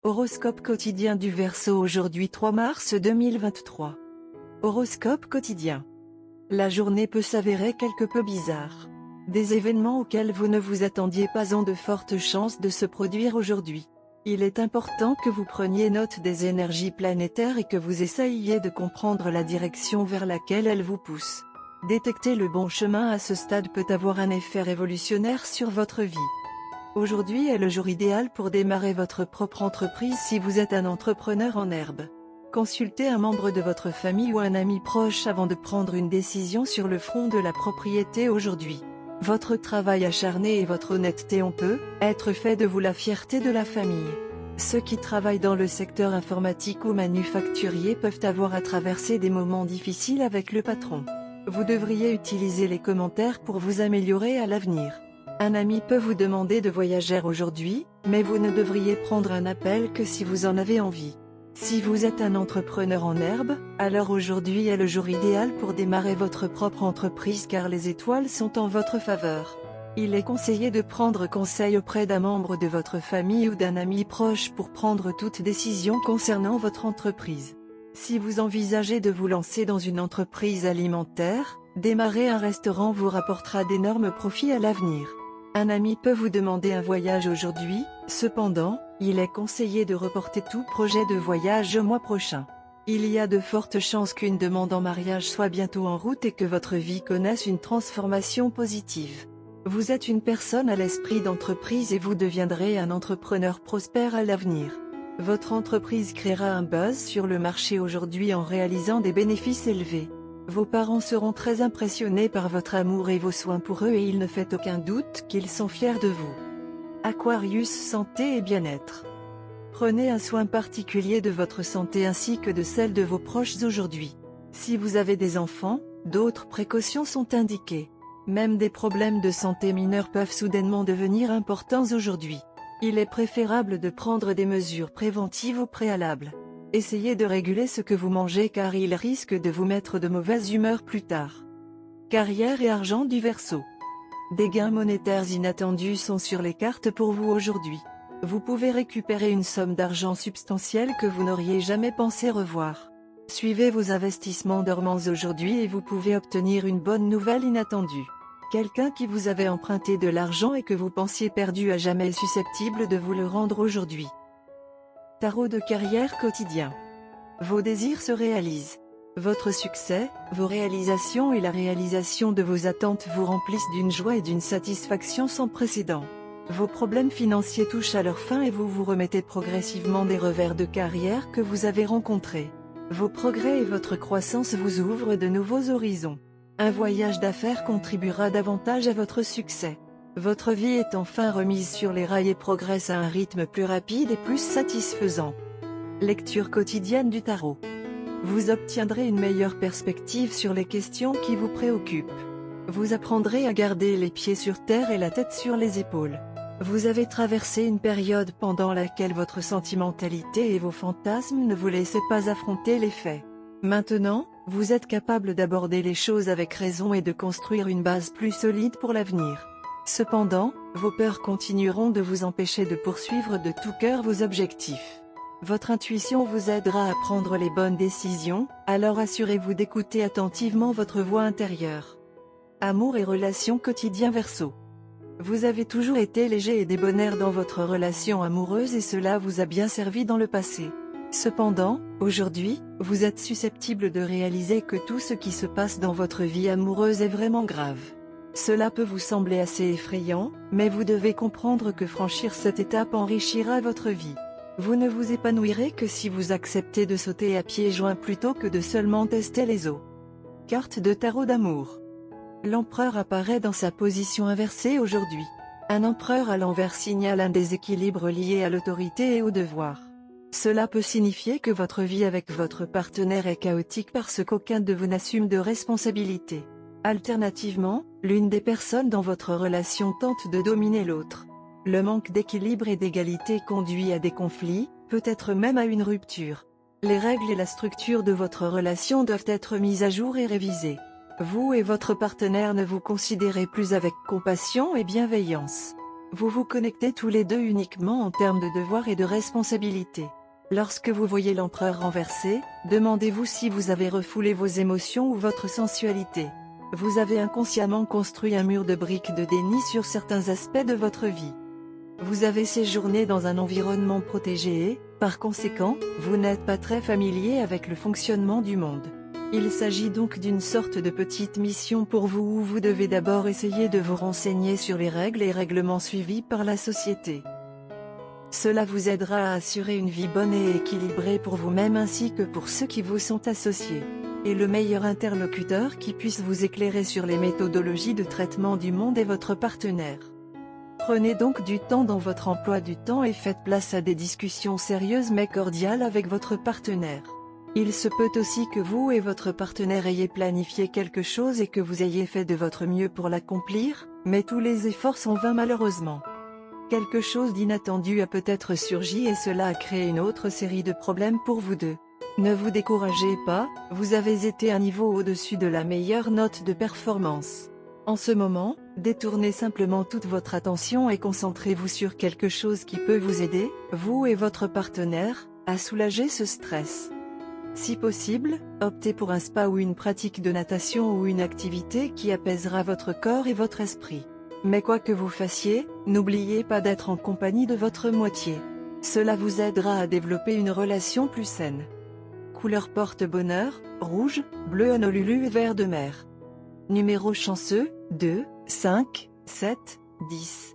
Horoscope quotidien du Verseau aujourd'hui 3 mars 2023. Horoscope quotidien. La journée peut s'avérer quelque peu bizarre. Des événements auxquels vous ne vous attendiez pas ont de fortes chances de se produire aujourd'hui. Il est important que vous preniez note des énergies planétaires et que vous essayiez de comprendre la direction vers laquelle elles vous poussent. Détecter le bon chemin à ce stade peut avoir un effet révolutionnaire sur votre vie. Aujourd'hui est le jour idéal pour démarrer votre propre entreprise si vous êtes un entrepreneur en herbe. Consultez un membre de votre famille ou un ami proche avant de prendre une décision sur le front de la propriété aujourd'hui. Votre travail acharné et votre honnêteté ont peu être fait de vous la fierté de la famille. Ceux qui travaillent dans le secteur informatique ou manufacturier peuvent avoir à traverser des moments difficiles avec le patron. Vous devriez utiliser les commentaires pour vous améliorer à l'avenir. Un ami peut vous demander de voyager aujourd'hui, mais vous ne devriez prendre un appel que si vous en avez envie. Si vous êtes un entrepreneur en herbe, alors aujourd'hui est le jour idéal pour démarrer votre propre entreprise car les étoiles sont en votre faveur. Il est conseillé de prendre conseil auprès d'un membre de votre famille ou d'un ami proche pour prendre toute décision concernant votre entreprise. Si vous envisagez de vous lancer dans une entreprise alimentaire, démarrer un restaurant vous rapportera d'énormes profits à l'avenir. Un ami peut vous demander un voyage aujourd'hui, cependant, il est conseillé de reporter tout projet de voyage au mois prochain. Il y a de fortes chances qu'une demande en mariage soit bientôt en route et que votre vie connaisse une transformation positive. Vous êtes une personne à l'esprit d'entreprise et vous deviendrez un entrepreneur prospère à l'avenir. Votre entreprise créera un buzz sur le marché aujourd'hui en réalisant des bénéfices élevés. Vos parents seront très impressionnés par votre amour et vos soins pour eux et il ne fait aucun doute qu'ils sont fiers de vous. Aquarius, santé et bien-être. Prenez un soin particulier de votre santé ainsi que de celle de vos proches aujourd'hui. Si vous avez des enfants, d'autres précautions sont indiquées. Même des problèmes de santé mineurs peuvent soudainement devenir importants aujourd'hui. Il est préférable de prendre des mesures préventives au préalable. Essayez de réguler ce que vous mangez car il risque de vous mettre de mauvaise humeur plus tard. Carrière et argent du Verseau. Des gains monétaires inattendus sont sur les cartes pour vous aujourd'hui. Vous pouvez récupérer une somme d'argent substantielle que vous n'auriez jamais pensé revoir. Suivez vos investissements dormants aujourd'hui et vous pouvez obtenir une bonne nouvelle inattendue. Quelqu'un qui vous avait emprunté de l'argent et que vous pensiez perdu à jamais est susceptible de vous le rendre aujourd'hui. Tarot de carrière quotidien. Vos désirs se réalisent. Votre succès, vos réalisations et la réalisation de vos attentes vous remplissent d'une joie et d'une satisfaction sans précédent. Vos problèmes financiers touchent à leur fin et vous vous remettez progressivement des revers de carrière que vous avez rencontrés. Vos progrès et votre croissance vous ouvrent de nouveaux horizons. Un voyage d'affaires contribuera davantage à votre succès. Votre vie est enfin remise sur les rails et progresse à un rythme plus rapide et plus satisfaisant. Lecture quotidienne du tarot. Vous obtiendrez une meilleure perspective sur les questions qui vous préoccupent. Vous apprendrez à garder les pieds sur terre et la tête sur les épaules. Vous avez traversé une période pendant laquelle votre sentimentalité et vos fantasmes ne vous laissaient pas affronter les faits. Maintenant, vous êtes capable d'aborder les choses avec raison et de construire une base plus solide pour l'avenir. Cependant, vos peurs continueront de vous empêcher de poursuivre de tout cœur vos objectifs. Votre intuition vous aidera à prendre les bonnes décisions, alors assurez-vous d'écouter attentivement votre voix intérieure. Amour et relations quotidien Verseau. Vous avez toujours été léger et débonnaire dans votre relation amoureuse et cela vous a bien servi dans le passé. Cependant, aujourd'hui, vous êtes susceptible de réaliser que tout ce qui se passe dans votre vie amoureuse est vraiment grave. Cela peut vous sembler assez effrayant, mais vous devez comprendre que franchir cette étape enrichira votre vie. Vous ne vous épanouirez que si vous acceptez de sauter à pieds joints plutôt que de seulement tester les eaux. Carte de tarot d'amour. L'empereur apparaît dans sa position inversée aujourd'hui. Un empereur à l'envers signale un déséquilibre lié à l'autorité et au devoir. Cela peut signifier que votre vie avec votre partenaire est chaotique parce qu'aucun de vous n'assume de responsabilité. Alternativement, l'une des personnes dans votre relation tente de dominer l'autre. Le manque d'équilibre et d'égalité conduit à des conflits, peut-être même à une rupture. Les règles et la structure de votre relation doivent être mises à jour et révisées. Vous et votre partenaire ne vous considérez plus avec compassion et bienveillance. Vous vous connectez tous les deux uniquement en termes de devoir et de responsabilité. Lorsque vous voyez l'empereur renversé, demandez-vous si vous avez refoulé vos émotions ou votre sensualité. Vous avez inconsciemment construit un mur de briques de déni sur certains aspects de votre vie. Vous avez séjourné dans un environnement protégé et, par conséquent, vous n'êtes pas très familier avec le fonctionnement du monde. Il s'agit donc d'une sorte de petite mission pour vous où vous devez d'abord essayer de vous renseigner sur les règles et règlements suivis par la société. Cela vous aidera à assurer une vie bonne et équilibrée pour vous-même ainsi que pour ceux qui vous sont associés. Et le meilleur interlocuteur qui puisse vous éclairer sur les méthodologies de traitement du monde est votre partenaire. Prenez donc du temps dans votre emploi du temps et faites place à des discussions sérieuses mais cordiales avec votre partenaire. Il se peut aussi que vous et votre partenaire ayez planifié quelque chose et que vous ayez fait de votre mieux pour l'accomplir, mais tous les efforts sont vains malheureusement. Quelque chose d'inattendu a peut-être surgi et cela a créé une autre série de problèmes pour vous deux. Ne vous découragez pas, vous avez été un niveau au-dessus de la meilleure note de performance. En ce moment, détournez simplement toute votre attention et concentrez-vous sur quelque chose qui peut vous aider, vous et votre partenaire, à soulager ce stress. Si possible, optez pour un spa ou une pratique de natation ou une activité qui apaisera votre corps et votre esprit. Mais quoi que vous fassiez, n'oubliez pas d'être en compagnie de votre moitié. Cela vous aidera à développer une relation plus saine. Couleur porte-bonheur, rouge, bleu honolulu et vert de mer. Numéro chanceux, 2, 5, 7, 10.